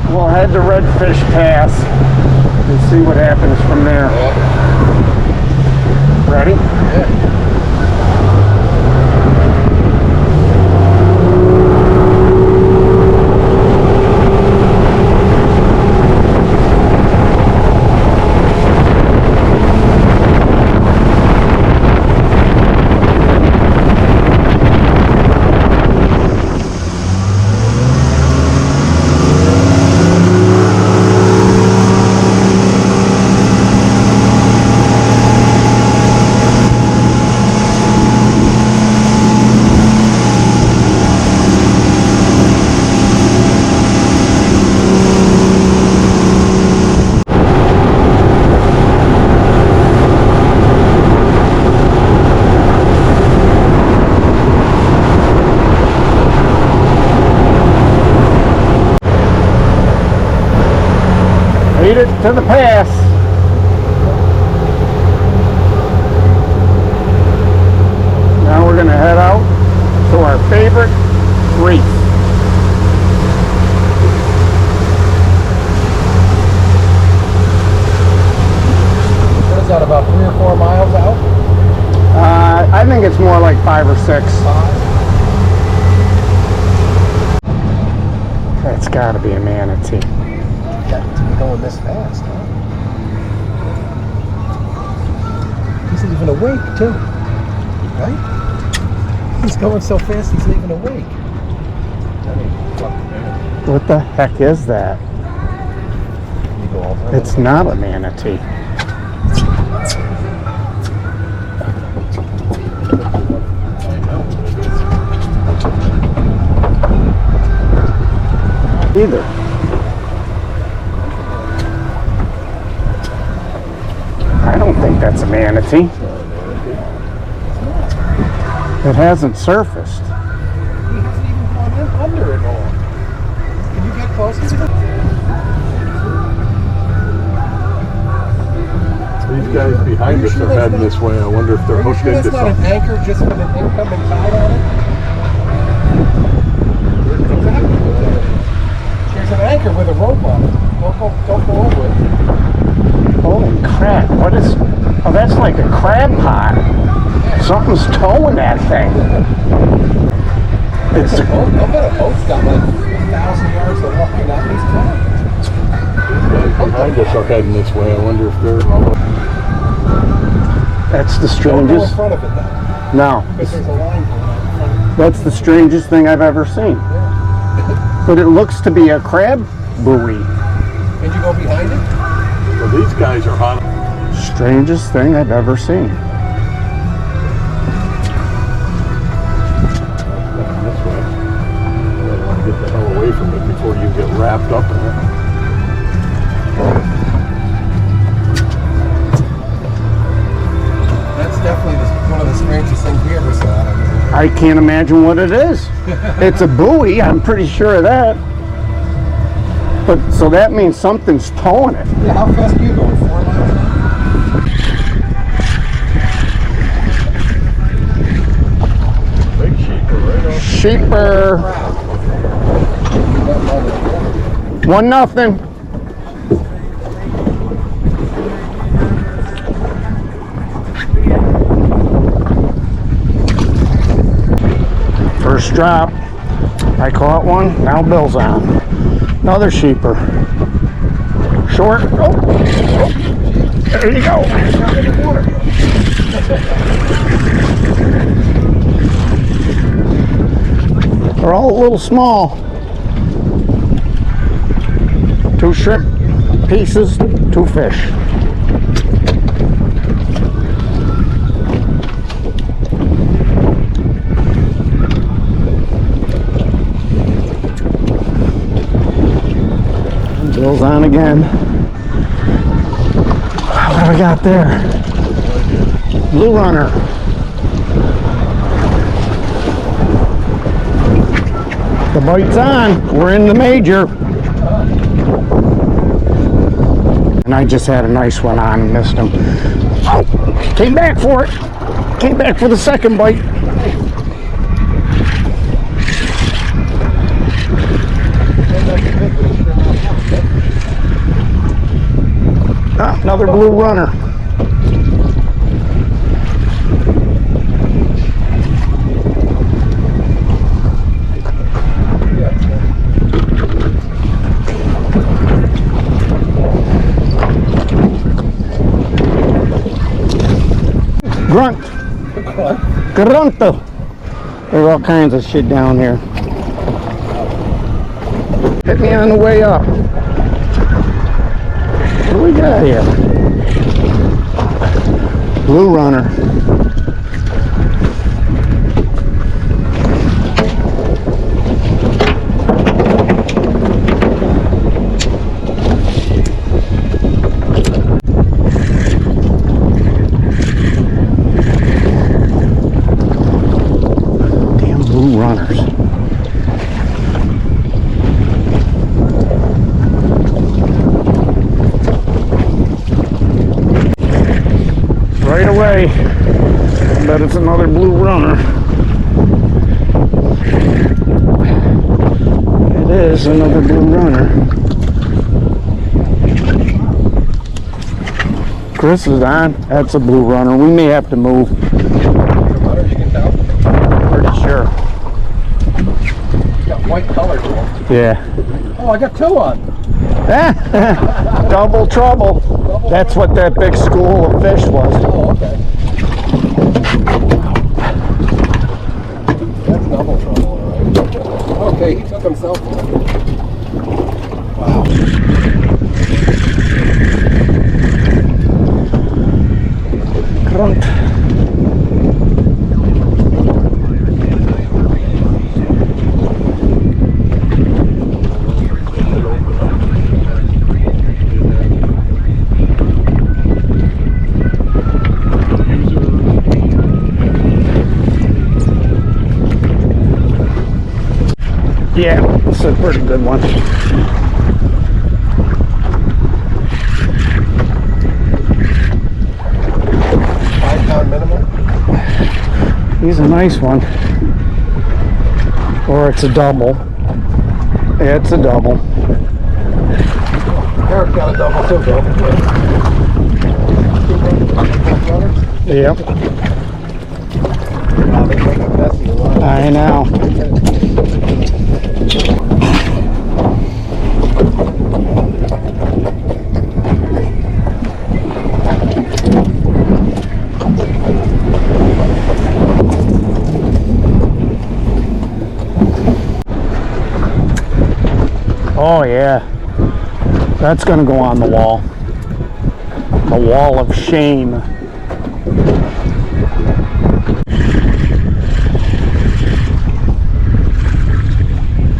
We'll head to Redfish Pass and see what happens from there. Ready? Yeah. Made it to the pass. Now we're going to head out to our favorite reef. What is that, about 3 or 4 miles out? I think it's more like 5 or 6. 5? That's got to be a manatee. Got to be going this fast, huh? He's even awake, too. Right? He's going so fast, he's even awake. What the heck is that? It's not a manatee. Either. I don't think that's a manatee. It hasn't surfaced. He hasn't even gone in under it all. Can you get closer to it? These guys behind us are heading this way. I wonder if they're hooked into something. That's not an anchor just with an incoming tide on it? Exactly. There's an anchor with a rope on it. Don't go over it. Holy crap, what is... Oh, that's like a crab pot. Something's towing that thing. It's I bet a boat's got like 1,000 yards of walking out these times. Behind us are heading this way. I wonder if they're... That's the Don't go in strangest... front of it now. No. Because there's a line going out in front of it. That's the strangest thing I've ever seen. But it looks to be a crab buoy. Can you go behind it? Well, these guys are on. Strangest thing I've ever seen. This way. I want to get the hell away from it before you get wrapped up in it. That's definitely one of the strangest things we ever saw. I can't imagine what it is. It's a buoy, I'm pretty sure of that. But so that means something's towing it. Yeah, how fast are you going? 4 miles an hour? Big sheeper right off. Sheeper. 1-0. First drop. I caught one. Now Bill's on. Another sheeper. Short. Oh. There you go. They're all a little small. 2 shrimp pieces, 2 fish. Bill's on again. What do we got there? Blue runner. The bite's on. We're in the major. And I just had a nice one on and missed him. Oh, came back for it. Came back for the second bite. Ah, another blue runner. Grunt. Grunto. There's all kinds of shit down here. Hit me on the way up. What do we got here? Blue runner. Damn blue runners. Right away, I bet it's another blue runner. It is another blue runner. Chris is on. That's a blue runner. We may have to move. Pretty sure. Got white color to them. Yeah. Oh, I got two on. Double trouble. That's what that big school of fish was. Oh, okay. That's double trouble, all right. Okay, he took himself on. Wow. Grunt. Yeah, it's a pretty good one. 5 pound minimum? He's a nice one. Or it's a double. Yeah, it's a double. Eric got a double too, Bill. Yep. Wow, they make a messy lot. I know. Oh yeah, that's gonna go on the wall. The wall of shame.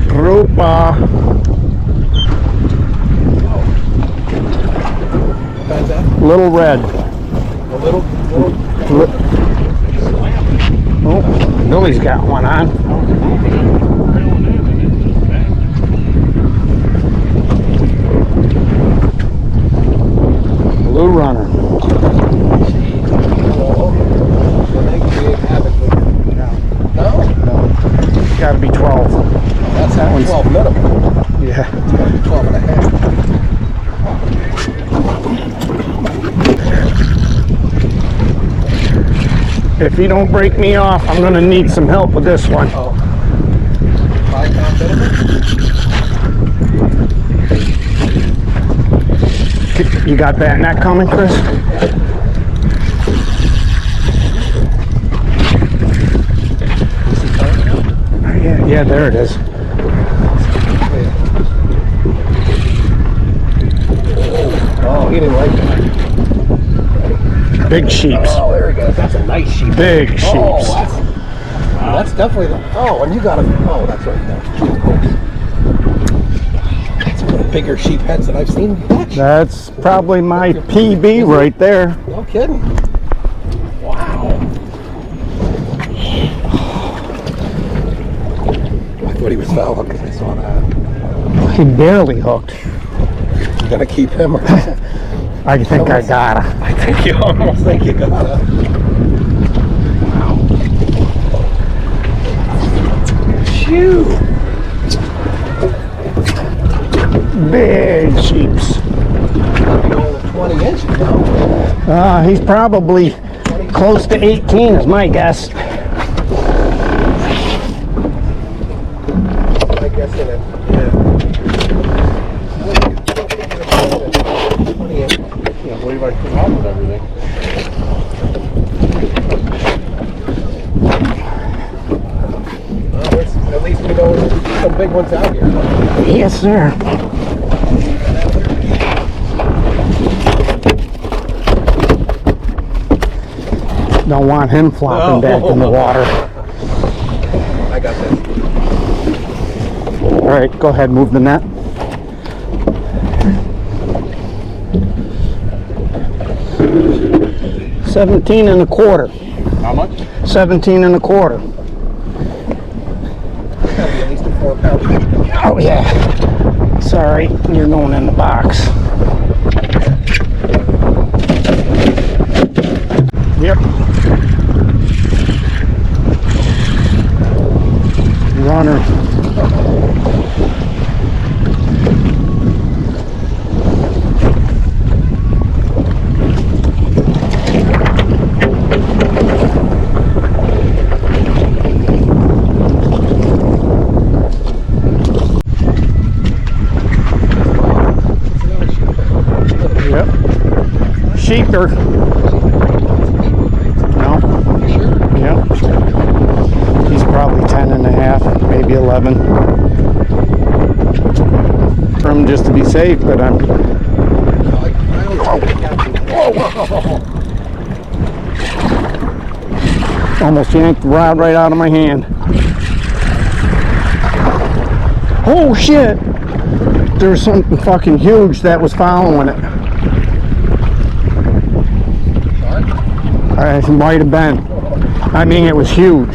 Groupa. How's that? Little red. A little. Oh, Billy's got one on. Blue runner. No. Gotta be 12. That's that one's 12 minimum. Yeah. 12 and a half. If you don't break me off, I'm gonna need some help with this one. Oh. 5 pound minimum? You got that net coming, Chris? Yeah, there it is. Oh, he didn't like that. Big sheeps. Oh, there he goes. That's a nice sheep. Big sheeps. Oh, that's definitely the. Oh, and you got a. Oh, that's right there. That's one of the bigger sheep heads that I've seen. That's probably my PB right there. No kidding. Wow. I thought he was foul because I saw that. He barely hooked. You gonna keep him or? I think I gotta. I think you almost think you gotta. Wow. Phew. He's probably close to 18 is my guess. I guess in it. Yeah. 28. Can't believe I came out with everything. Well, at least we know there's some big ones out here. Yes, sir. Don't want him flopping back in the water. I got this. All right, go ahead, move the net. $17.25. How much? 17.25. Gotta be at least a 4-pound. Oh yeah. Sorry, you're going in the box. Yep. Runner. Yep. Sheeper. No. Yep. He's probably 10 and a half, maybe 11. For him just to be safe, but I'm. Almost yanked the rod right out of my hand. Oh shit! There was something fucking huge that was following it. It might have been. I mean, it was huge.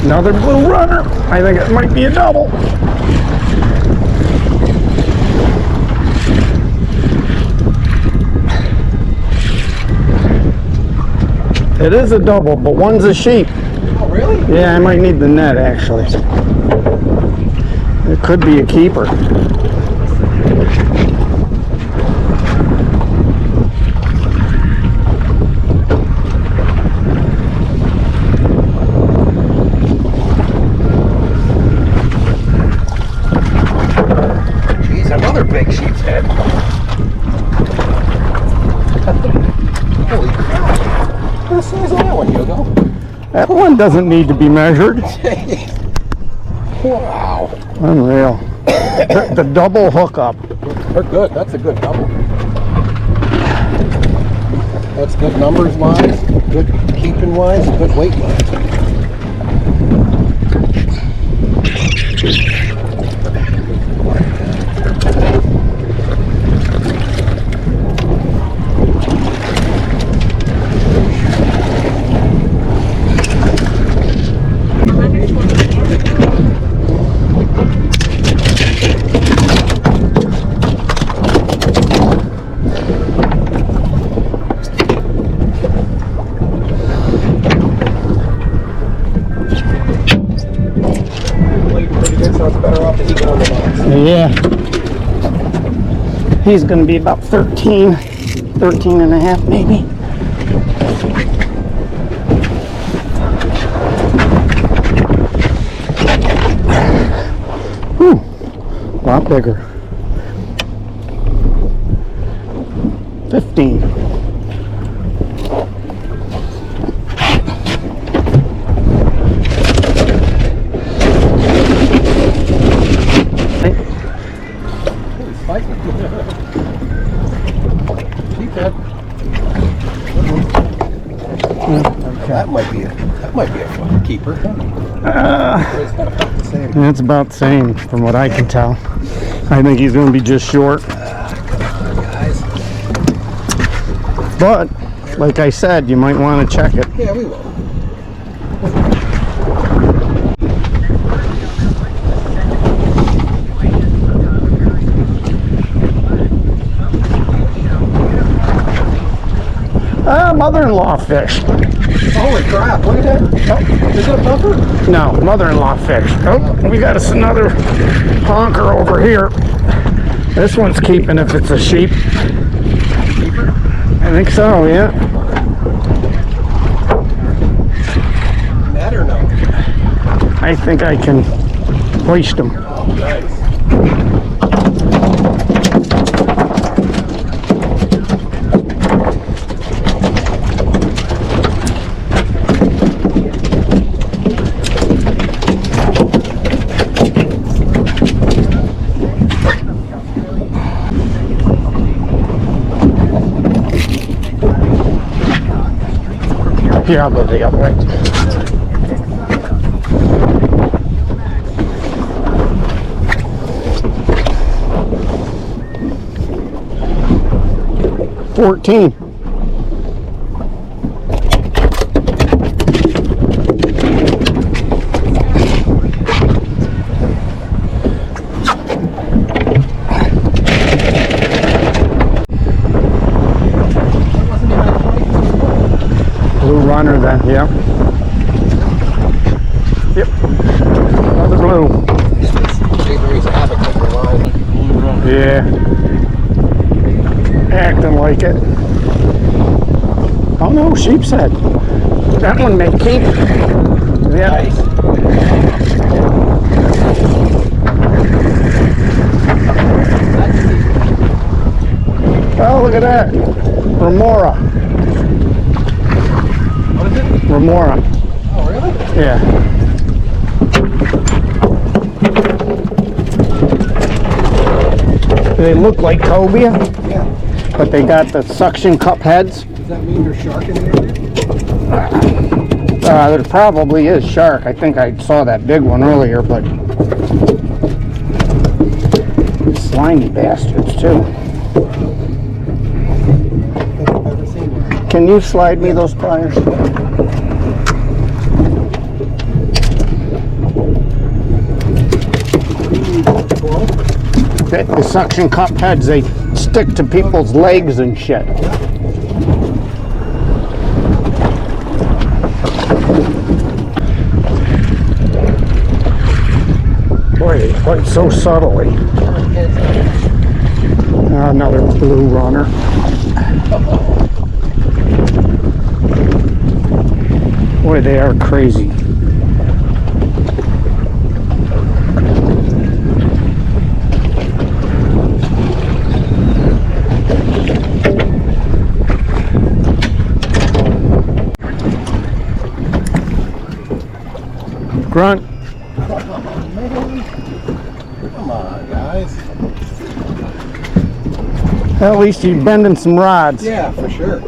Another blue runner. I think it might be a double. It is a double, but one's a sheep. Oh, really? Yeah, I might need the net actually. It could be a keeper. Jeez, another big sheep's head. Holy crap. What the size of that one, Hugo? That one doesn't need to be measured. Wow. Unreal. The double hookup. They're good. That's a good double. That's good numbers wise, good keeping wise, and good weight wise. Yeah. He's going to be about 13 and a half maybe. Whew. A lot bigger. 15. That might be a fun keeper. It's about the same. It's about the same from what I can tell. I think he's going to be just short. Come on, guys. But, like I said, you might want to check it. Yeah, we will. Mother-in-law fish. Holy crap, look at that. Oh, is it a bumper? No, mother-in-law fish. Oh, we got us another honker over here. This one's keeping if it's a sheep. I think so, yeah. That or no? I think I can hoist them. Oh, nice. Here, I'll go the other way. $14. Blue runner then, yeah. Yep. Another blue. Yeah. Acting like it. Oh no, sheep's head. That one may keep. Yeah. Oh, look at that. Remora. What is it? Remora. Oh, really? Yeah. They look like cobia, Yeah. but they got the suction cup heads. Does that mean there's shark in the area? There probably is shark. I think I saw that big one earlier, but slimy bastards too. I think I've ever seen one. Can you slide me those pliers? The suction cup heads, they stick to people's legs and shit. Boy, they fight so subtly. Another blue runner. Boy, they are crazy. Grunt. Come on, guys. At least you're bending some rods. Yeah, for sure.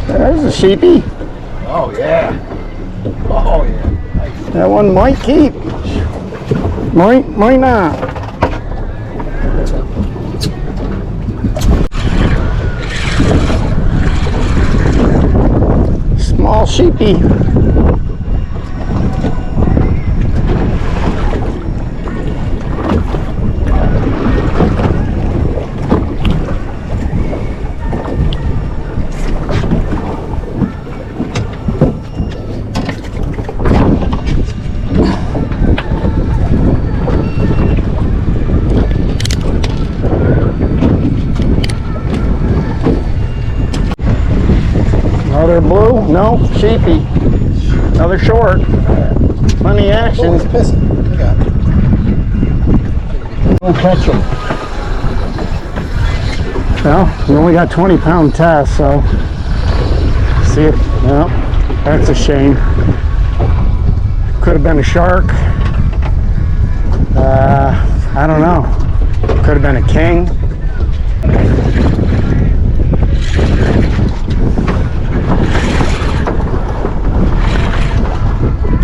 There's a sheepy. Oh, yeah. Oh, yeah. Nice. That one might keep. Might not. Small sheepy. Another blue? No, sheepy. Another short. Plenty of action. Oh, he's pissing. Look at it. Don't catch him. Well, we only got 20-pound test, so see it. No, that's a shame. Could have been a shark. I don't know. Could have been a king.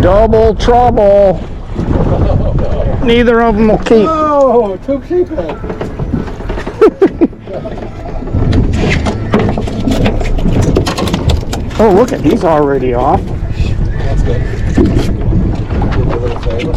Double trouble. Neither of them will keep. Oh, two sheephead. Oh, look at, he's already off. That's good. Give me a little favor.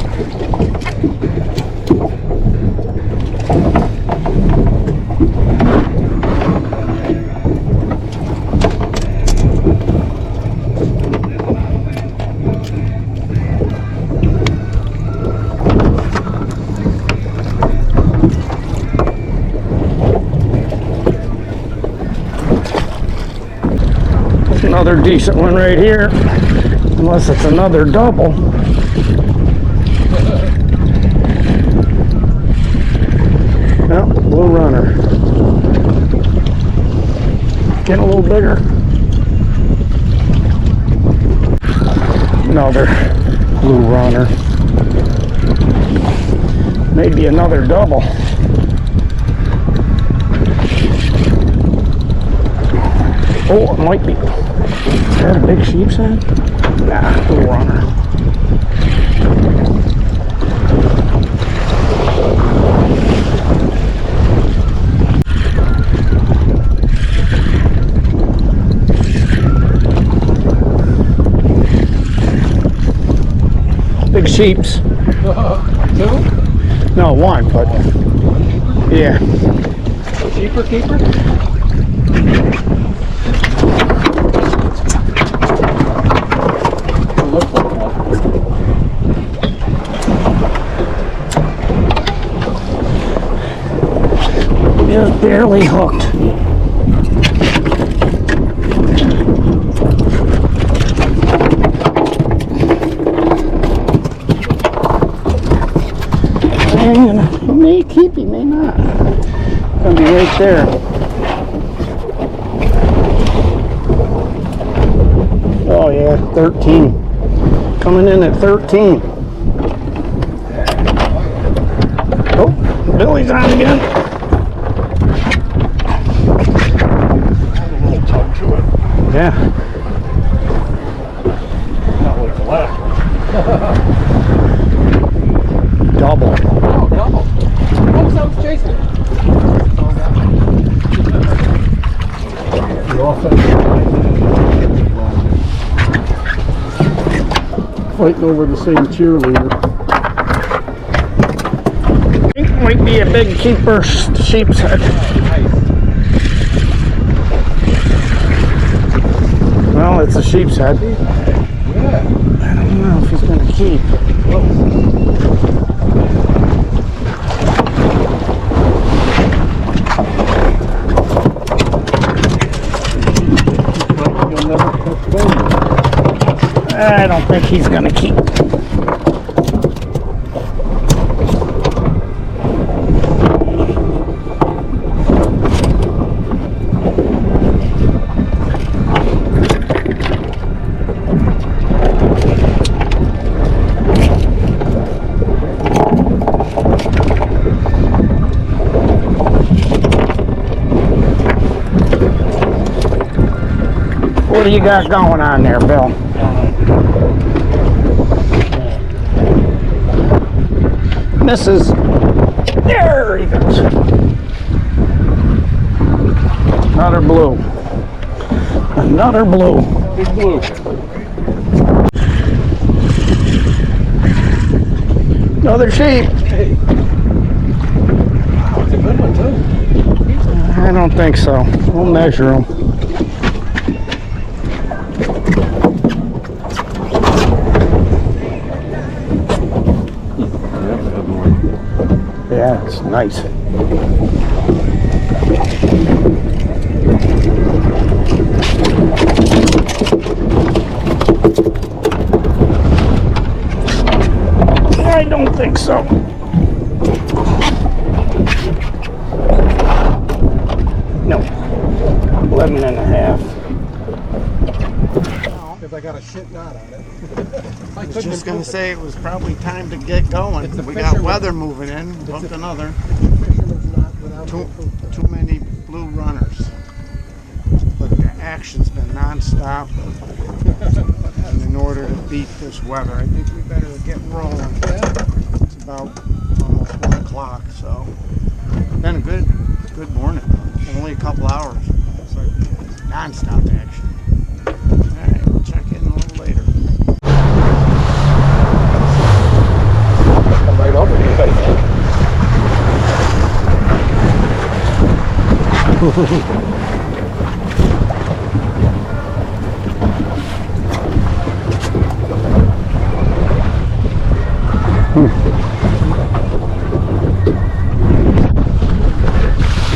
another decent one right here. Unless it's another double. No, blue runner. Getting a little bigger. Another blue runner. Maybe another double. Oh, it might be. Is that a big sheep's head? Nah, blue runner. Big sheeps. Two? No, one, but yeah. Keeper? Looks like that. Just barely hooked. And he may keep, he may not. Gonna be right there. Oh yeah, 13. Coming in at 13. Oh, Billy's on again. A little tug to it. Yeah. Not like the last one. Double. Oh, double. Oh, someone's chasing it. The offensive fighting over the same cheerleader. It might be a big keeper sheep's head. Well, it's a sheep's head. Yeah. I don't know if he's gonna keep. I don't think he's gonna keep. What do you got going on there, Bill? Misses. There he goes. Another blue. Another blue. Big blue. Another sheep. Hey. Wow, it's a good one, too. I don't think so. We'll measure them. Yeah, it's nice. I don't think so. No. 11 and a half. Because I got a shit knot on it. I was just going to say it was probably time to get going. It's a We got fisherman. weather moving in. Hooked another. Fisherman's knot without Too many blue runners. But the action's been non-stop. And in order to beat this weather, I think we better get rolling. It's about almost 1 o'clock, so been a good morning. Only a couple hours. It's like non-stop action. Alright, we'll check in a little later. come right over here, I think.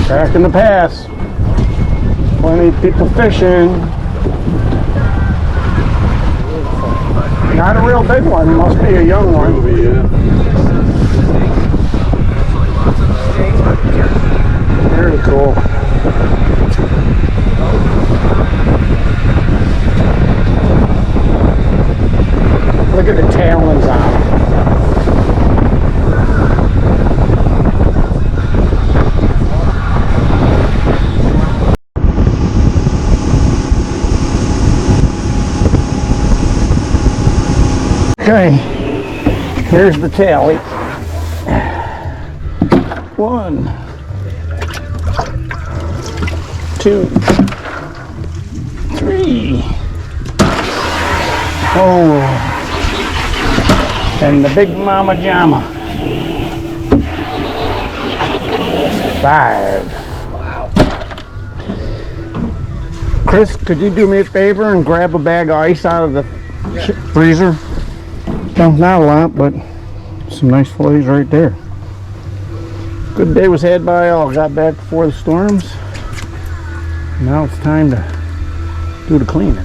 Back in the pass. Plenty of people fishing. Not a real big one. Must be a young one. Probably, Very cool. Look at the talons on them. Okay, here's the tally. 1, 2, 3. Oh, and the big mama jama. 5. Chris, could you do me a favor and grab a bag of ice out of the freezer? No, not a lot, but some nice fillets right there. Good day was had by all. Got back before the storms. Now it's time to do the cleaning.